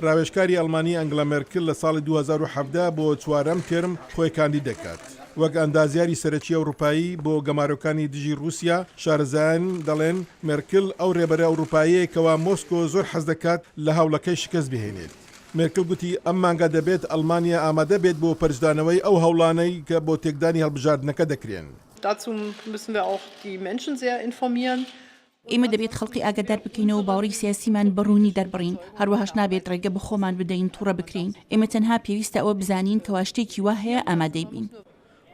ڕاوێژکاری ئەڵمانی ئەنگلا مێرکل لە ساڵی 2017 بۆ چوارەم تێرم خۆی کاندید دەکات. وەک ئەندازیاری سەرەکی ئەوروپایی بۆ گەمارۆکانی دژی رووسیا، شارەزایان دەڵێن مێرکل ئەو ڕێبەرە ئەوروپایەیەکەوە مۆسکۆ زۆر حەز دەکات لە هەوڵەکەی شکست بهێنێت. مێرکل گوتی ئەم مانگە دەبێت ئەڵمانیا ئامادە بێت بۆ پەرجدانەوەی ئەو هەوڵانەی کە بۆ تێکدانی هەڵبژاردنەکە دەکرێن. Dazu müssen wir auch die Menschen sehr informieren. ئێمە دەبێت خەڵکی ئاگادار بکەینەوە باوەڕی سیاسیمان بەڕوونی دەربڕین، هەروەهاش نابێت ڕێگە بە خۆمان بدەین تووڕە بکرین. ئێمە تەنها پێویستە ئەوە بزانین کە شتێکی وا هەیە ئامادەی بین.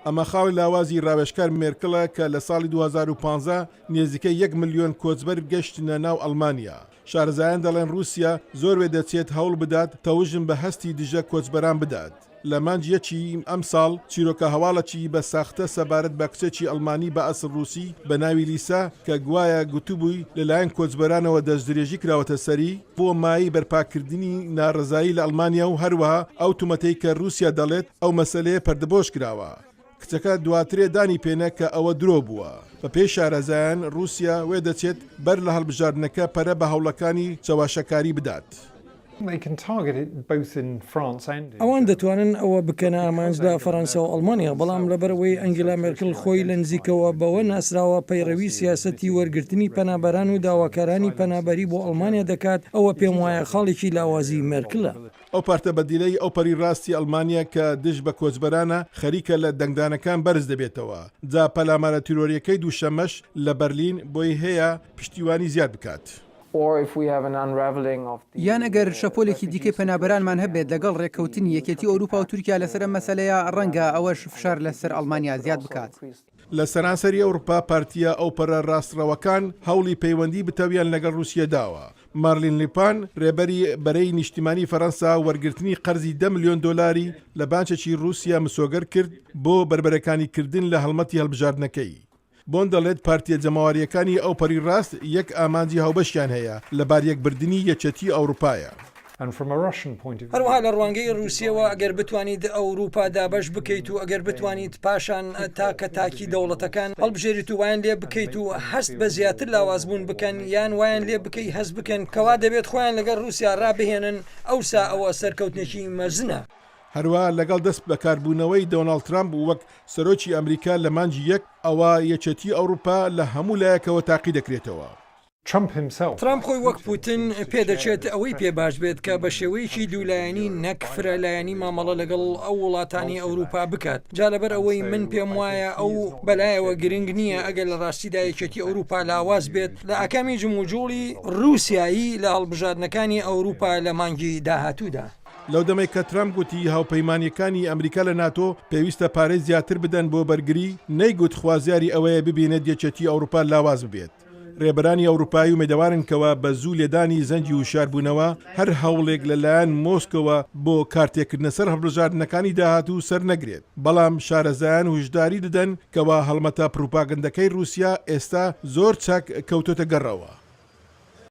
ئەمە خاوی لاوازی ڕاوێژکار مێرکڵە کە لە ساڵی 2015 نێزیکەی 1 ملیۆن کۆچبەر گەشتنە ناو ئەڵمانیا. شارەزایان دەڵێن رووسیا زۆر دەچێت هەوڵ بدات تەوژم بە هەستی دژە کۆچبەران بدات. لە مانجیەکی ئەم ساڵ چیرۆکە هەواڵەکی بە ساختە سەبارەت بە کچێکی ئەڵمانی بە ئەسڵ رووسی بە ناوی لیسا کە گوایە گوتوبووی لەلایەن کۆچبەرانەوە دەستدرێژی کراوەتە سەری بۆ مای بەرپاکردنی ناڕزایی لە ئەڵمانیا و هەروەها ئەو تومەتەی کە رووسیا دەڵێت ئەو مەسەلەیە پەردەبۆش کراوە. کچەکە دواترێ دانی پێنە کە ئەوە درۆ بووە. بە پێی شارەزایان رووسیا وێ دەچێت بەر لە هەڵبژاردنەکە پەرە بە هەوڵەکانی چەواشەکاری بدات. ئەوان دەتوانن ئەوە بکەنە ئامانج لە فەڕەنسا و ئەڵمانیا، بەڵام لەبەرەوەی ئەنگلا مێرکل خۆی لە نزیکەوە بەوە ناسراوە پەیڕەوی سیاسەتی وەرگرتنی پەنابەران و داواکارانی پەنابەری بۆ ئەڵمانیا دەکات. ئەوە پێم وایە خاڵێکی لاوازی مێرکلە. ئەو پارتە بەدیلەی ئەو پەری ڕاستی ئەڵمانیا کە دژ بە کۆچبەرانە خەریکە لە دەنگدانەکان بەرز دەبێتەوە. جا پەلامارە تیرۆریەکەی دووشەمەش لە بەرلین بۆی هەیە پشتیوانی زیاد بکات. یان ئەگەر شەپۆلێکی دیکەی پەنابەرانمان هەبێت لەگەڵ ڕێککەوتنی یەکێتی ئەوروپا و تورکیا لەسەر مەسەلەیە ڕەنگە ئەوەش فشار لەسەر ئەڵمانیا زیاد بکات. لە سەرانسەری ئەوروپا پارتیە ئەو پەرە ڕاستڕەوەکان هەوڵی پەیوەندی بتەویان لەگەڵ رووسیا داوە. مارلین لیپان ڕێبەری بەرەی نیشتیمانی فەڕەنسا وەرگرتنی قەرزی 10 ملیۆن دۆلاری لە بانکێکی رووسیا مسۆگەر کرد بۆ بربەرەکانی کردن لە هەڵمەتی هەڵبژاردنەکەی. بۆن دەڵێت پارتیە جەماوەریەکانی ئەو پەری ڕاست یەک ئامانجی هاوبەشیان هەیە لەبار یەکبردننی یەکێتی ئەوروپایە. هەروەها لە ڕوانگەی رووسیەوە ئەگەر بتوانیت ئەوروپا دابەش بکەیت و ئەگەر بتوانیت پاشان تاکە تاکی دەوڵەتەکان هەڵبژێریت و وایان لێ بکەیت و هەست بە زیاتر لاوازبوون بکەن یان وایان لێ بکەی هەست بکەن کەوا دەبێت خۆیان لەگەڵ رووسیا ڕابهێنن ئەوسا ئەوە سەرکەوتنێکی مەزنە. هەروە لەگەڵ دەست بەکاربوونەوەی دۆناڵد ترامپ وەک سەرۆکی ئەمریکا لە مانجی یەک ئەوە یەکێتی ئەوروپا لە هەموو لایەکەوە تاقی دەکرێتەوە. ترامپ خۆی وەک پوتین پێدەچێت ئەوەی پێ باش بێت کە بە شێوەیەکی دوولایەنی نەک فرەلایەنی مامەڵە لەگەڵ ئەو وڵاتانی ئەوروپا بکات. جا لەبەر ئەوەی من پێم وایە ئەو بەلایەوە گرنگ نییە ئەگەر لە ڕاستیدا یەکێتی ئەوروپا لاواز بێت لە ئاکامی جموجوڵی رووسایی لە هەڵبژاردنەکانی ئەوروپا لە مانگی داهاتوودا. لەو دەمەی کە ترامپ گوتی هاوپەیمانیەکانی ئەمریکا لە ناتۆ پێویستە پارەی زیاتر بدەن بۆ بەرگری، نەیگوت خوازیاری ئەوەیە ببینێت یەکێتی ئەوروپا لاواز ببێت. ڕێبەرانی ئەوروپایی و مێدەوارنکەوە بە زوو لێدانی زەنگی وشاربوونەوە هەر هەوڵێک لەلایەن مۆسکۆوە بۆ کارتێکردنە سەر هەڵبژاردنەکانی داهاتوو سەر نەگرێت. بەڵام شارەزایان وشداری دەدەن کەوا هەڵمەتە پروپاگەندەکەی رووسیا ئێستا زۆر چاک کەوتۆتە گەڕەوە.